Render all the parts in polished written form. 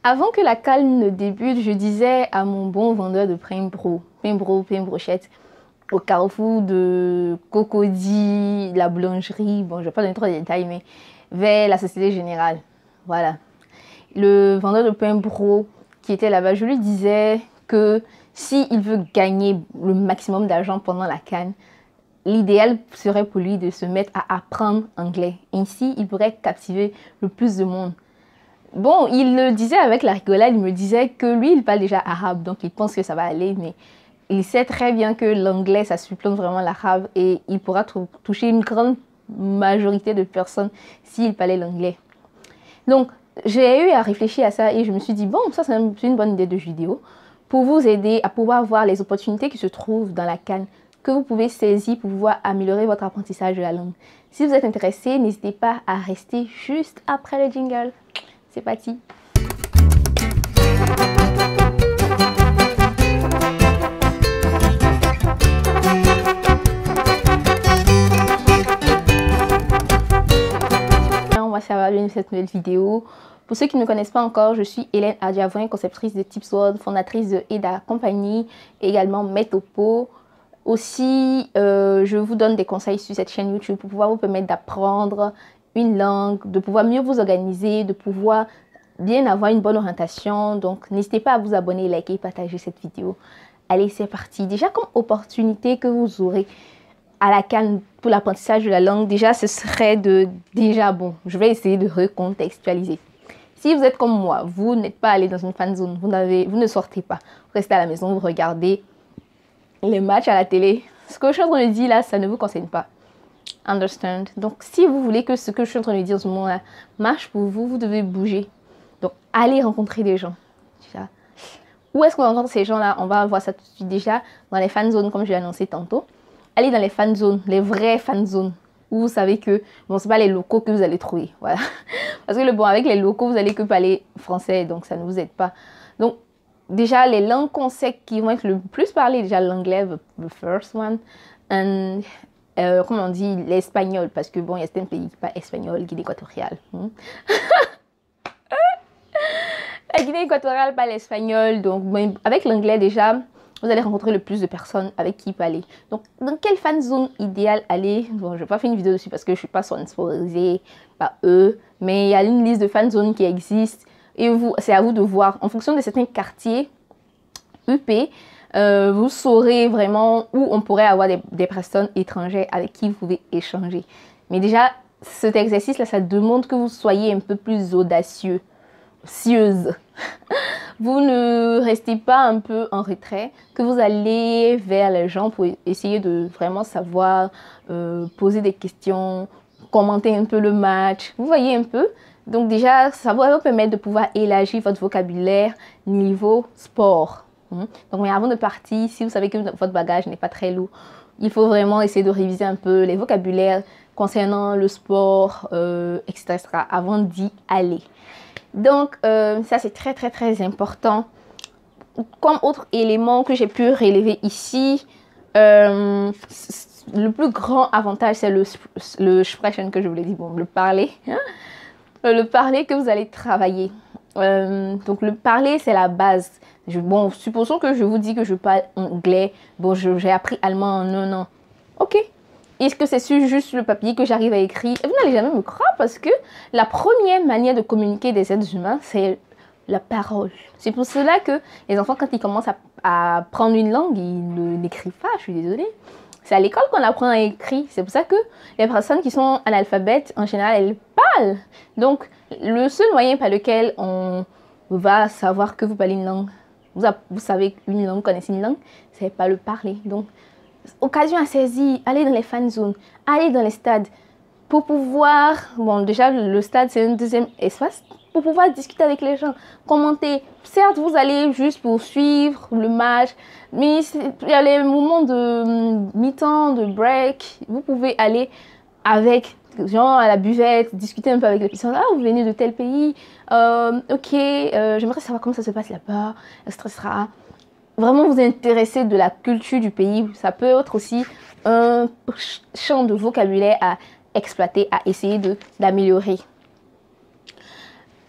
Avant que la CAN ne débute, je disais à mon bon vendeur de pain brochette, au carrefour de Cocody, la boulangerie, bon, je ne vais pas donner trop de détails, mais vers la Société Générale. Voilà. Le vendeur de pain bro qui était là-bas, je lui disais que s'il veut gagner le maximum d'argent pendant la CAN, l'idéal serait pour lui de se mettre à apprendre anglais. Ainsi, il pourrait captiver le plus de monde. Bon, il le disait avec la rigolade, il me disait que lui, il parle déjà arabe, donc il pense que ça va aller, mais il sait très bien que l'anglais, ça supplante vraiment l'arabe et il pourra toucher une grande majorité de personnes s'il parlait l'anglais. Donc, j'ai eu à réfléchir à ça et je me suis dit, bon, ça c'est une bonne idée de vidéo pour vous aider à pouvoir voir les opportunités qui se trouvent dans la CAN que vous pouvez saisir pour pouvoir améliorer votre apprentissage de la langue. Si vous êtes intéressé, n'hésitez pas à rester juste après le jingle. C'est parti. Ça va bien cette nouvelle vidéo. Pour ceux qui ne me connaissent pas encore, je suis Hélène Adiavoin, conceptrice de Tipsworld, fondatrice de Eda Compagnie, également Metopo. Aussi, je vous donne des conseils sur cette chaîne YouTube pour pouvoir vous permettre d'apprendre une langue, de pouvoir mieux vous organiser, de pouvoir bien avoir une bonne orientation. Donc, n'hésitez pas à vous abonner, liker, partager cette vidéo. Allez, c'est parti. Déjà, comme opportunité que vous aurez à la CAN pour l'apprentissage de la langue, déjà, ce serait bon, je vais essayer de recontextualiser. Si vous êtes comme moi, vous n'êtes pas allé dans une fan zone, vous ne sortez pas, vous restez à la maison, vous regardez les matchs à la télé. Ce que je suis en train de dire là, ça ne vous concerne pas. Understand? Donc, si vous voulez que ce que je suis en train de dire ce moment-là marche pour vous, vous devez bouger. Donc, allez rencontrer des gens. Où est-ce qu'on rencontre ces gens-là? On va voir ça tout de suite déjà dans les fan zones, comme je l'ai annoncé tantôt. Allez dans les fan zones, les vraies fan zones, où vous savez que, bon, c'est pas les locaux que vous allez trouver, voilà. Parce que avec les locaux, vous allez que parler français, donc ça ne vous aide pas. Donc, déjà, les langues qu'on sait qui vont être le plus parlées, déjà l'anglais, the first one, and, comment on dit, l'espagnol, parce que bon, il y a certains pays qui parlent espagnol, Guinée équatoriale. La Guinée équatoriale parle espagnol, donc bon, avec l'anglais déjà, vous allez rencontrer le plus de personnes avec qui parler. Donc, dans quelle fan zone idéale aller? Bon, je ne vais pas faire une vidéo dessus parce que je ne suis pas sponsorisée par eux, mais il y a une liste de fan zones qui existe et c'est à vous de voir. En fonction de certains quartiers UP, vous saurez vraiment où on pourrait avoir des personnes étrangères avec qui vous pouvez échanger. Mais déjà, cet exercice-là, ça demande que vous soyez un peu plus audacieux. Vous ne restez pas un peu en retrait, que vous allez vers les gens pour essayer de vraiment savoir, poser des questions, commenter un peu le match. Vous voyez un peu? Donc déjà, ça va vous permettre de pouvoir élargir votre vocabulaire niveau sport. Donc, mais avant de partir, si vous savez que votre bagage n'est pas très lourd, il faut vraiment essayer de réviser un peu les vocabulaires concernant le sport, etc. avant d'y aller. Donc, ça c'est très très très important. Comme autre élément que j'ai pu relever ici, le plus grand avantage c'est le sprechen que je voulais dire, bon, le parler. Le parler que vous allez travailler. Donc le parler c'est la base. Bon, supposons que je vous dis que je parle anglais. Bon, j'ai appris allemand en 1 an. Ok. Est-ce que c'est sur juste le papier que j'arrive à écrire? Vous n'allez jamais me croire parce que la première manière de communiquer des êtres humains, c'est la parole. C'est pour cela que les enfants, quand ils commencent à prendre une langue, ils n'écrivent pas, je suis désolée. C'est à l'école qu'on apprend à écrire. C'est pour ça que les personnes qui sont analphabètes, en général, elles parlent. Donc, le seul moyen par lequel on va savoir que vous parlez une langue, vous savez une langue, vous connaissez une langue, c'est pas le parler. Donc, occasion à saisir, allez dans les fan zones, allez dans les stades pour pouvoir, bon déjà le stade c'est un deuxième espace, pour pouvoir discuter avec les gens, commenter. Certes vous allez juste pour suivre le match, mais il y a les moments de mi-temps, de break, vous pouvez aller avec genre à la buvette, discuter un peu avec les personnes. Ah, vous venez de tel pays, ok, j'aimerais savoir comment ça se passe là-bas, etc. Vraiment vous intéresser de la culture du pays. Ça peut être aussi un champ de vocabulaire à exploiter, à essayer d'améliorer.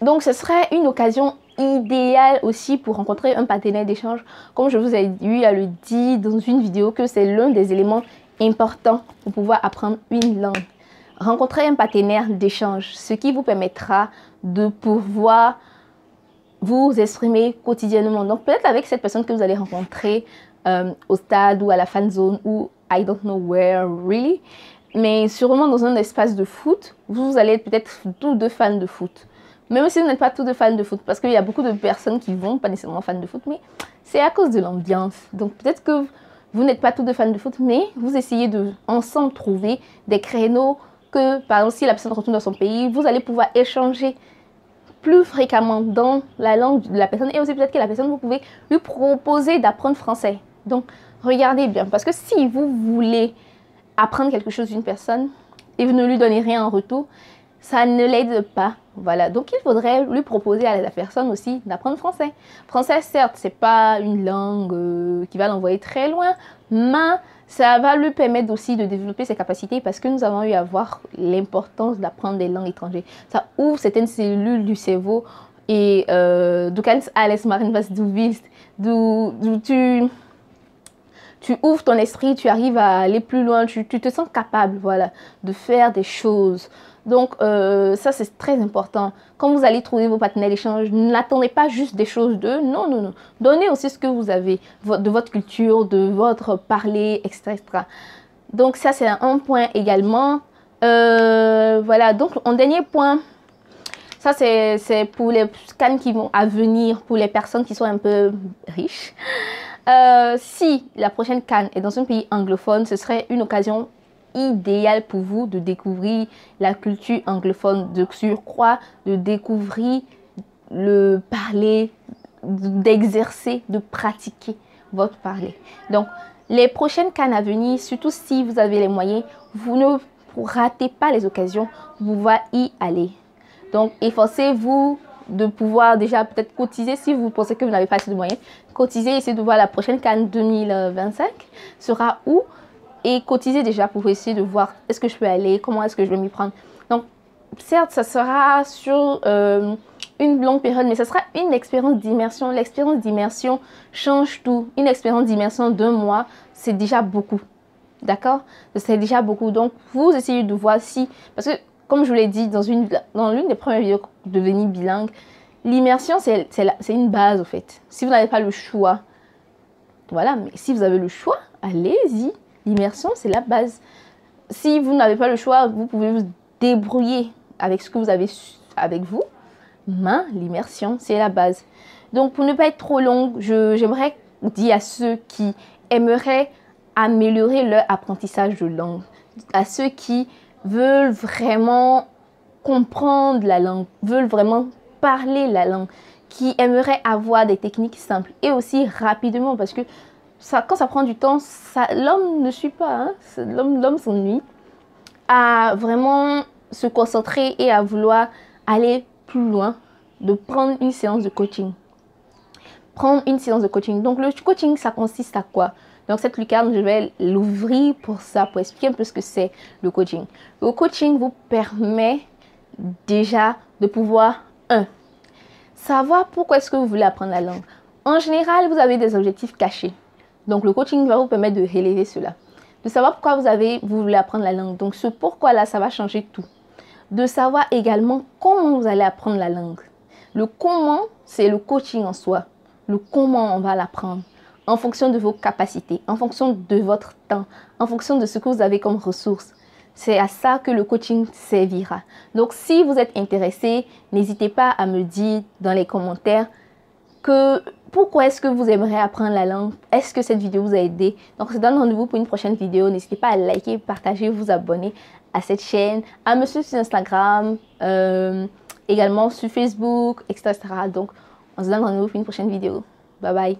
Donc ce serait une occasion idéal aussi pour rencontrer un partenaire d'échange. Comme je vous ai eu à le dire dans une vidéo que c'est l'un des éléments importants pour pouvoir apprendre une langue. Rencontrer un partenaire d'échange, ce qui vous permettra de pouvoir vous exprimer quotidiennement. Donc peut-être avec cette personne que vous allez rencontrer au stade ou à la fan zone ou I don't know where really, mais sûrement dans un espace de foot, vous allez être peut-être tous deux fans de foot. Même si vous n'êtes pas tous deux fans de foot, parce qu'il y a beaucoup de personnes qui vont, pas nécessairement fans de foot, mais c'est à cause de l'ambiance. Donc peut-être que vous n'êtes pas tous deux fans de foot, mais vous essayez de ensemble trouver des créneaux que, par exemple, si la personne retourne dans son pays, vous allez pouvoir échanger plus fréquemment dans la langue de la personne. Et aussi peut-être que la personne, vous pouvez lui proposer d'apprendre français. Donc regardez bien, parce que si vous voulez apprendre quelque chose d'une personne et vous ne lui donnez rien en retour, ça ne l'aide pas. Voilà, donc il faudrait lui proposer à la personne aussi d'apprendre français. Français, certes, c'est pas une langue qui va l'envoyer très loin, mais ça va lui permettre aussi de développer ses capacités parce que nous avons eu à voir l'importance d'apprendre des langues étrangères. Ça ouvre certaines cellules du cerveau et du kannst alles machen, was du willst. Tu ouvres ton esprit, tu arrives à aller plus loin, tu te sens capable, voilà, de faire des choses. Donc, ça, c'est très important. Quand vous allez trouver vos partenaires d'échange, n'attendez pas juste des choses d'eux. Non, non, non. Donnez aussi ce que vous avez, de votre culture, de votre parler, etc. Donc, ça, c'est un point également. Voilà, donc, en dernier point, ça, c'est pour les scans qui vont à venir, pour les personnes qui sont un peu riches. Si la prochaine CAN est dans un pays anglophone, ce serait une occasion idéale pour vous de découvrir la culture anglophone, de surcroît, de découvrir le parler, d'exercer, de pratiquer votre parler. Donc, les prochaines CAN à venir, surtout si vous avez les moyens, vous ne ratez pas les occasions, vous pouvez y aller. Donc, efforcez-vous de pouvoir déjà peut-être cotiser si vous pensez que vous n'avez pas assez de moyens. Cotiser, essayez de voir la prochaine CAN 2025 sera où et cotiser déjà pour essayer de voir est-ce que je peux aller, comment est-ce que je vais m'y prendre. Donc, certes, ça sera sur une longue période, mais ça sera une expérience d'immersion. L'expérience d'immersion change tout. Une expérience d'immersion d'1 mois, c'est déjà beaucoup. D'accord? C'est déjà beaucoup. Donc, vous essayez de voir si... Parce que, comme je vous l'ai dit dans l'une des premières vidéos de devenir bilingue, l'immersion, c'est une base, au fait. Si vous n'avez pas le choix, voilà, mais si vous avez le choix, allez-y. L'immersion, c'est la base. Si vous n'avez pas le choix, vous pouvez vous débrouiller avec ce que vous avez avec vous. Mais l'immersion, c'est la base. Donc, pour ne pas être trop longue, j'aimerais dire à ceux qui aimeraient améliorer leur apprentissage de langue, à ceux qui veulent vraiment comprendre la langue, veulent vraiment parler la langue, qui aimeraient avoir des techniques simples et aussi rapidement parce que quand ça prend du temps, l'homme ne suit pas, hein? L'homme s'ennuie à vraiment se concentrer et à vouloir aller plus loin, de prendre une séance de coaching. Prendre une séance de coaching. Donc le coaching, ça consiste à quoi? Donc cette lucarne, je vais l'ouvrir pour ça, pour expliquer un peu ce que c'est le coaching. Le coaching vous permet déjà de pouvoir, savoir pourquoi est-ce que vous voulez apprendre la langue. En général, vous avez des objectifs cachés. Donc le coaching va vous permettre de relever cela. De savoir pourquoi vous voulez apprendre la langue. Donc ce pourquoi-là, ça va changer tout. De savoir également comment vous allez apprendre la langue. Le comment, c'est le coaching en soi. Le comment on va l'apprendre. En fonction de vos capacités, en fonction de votre temps, en fonction de ce que vous avez comme ressources. C'est à ça que le coaching servira. Donc, si vous êtes intéressé, n'hésitez pas à me dire dans les commentaires pourquoi est-ce que vous aimeriez apprendre la langue. Est-ce que cette vidéo vous a aidé? Donc, on se donne rendez-vous pour une prochaine vidéo. N'hésitez pas à liker, partager, vous abonner à cette chaîne, à me suivre sur Instagram, également sur Facebook, etc. Donc, on se donne rendez-vous pour une prochaine vidéo. Bye bye.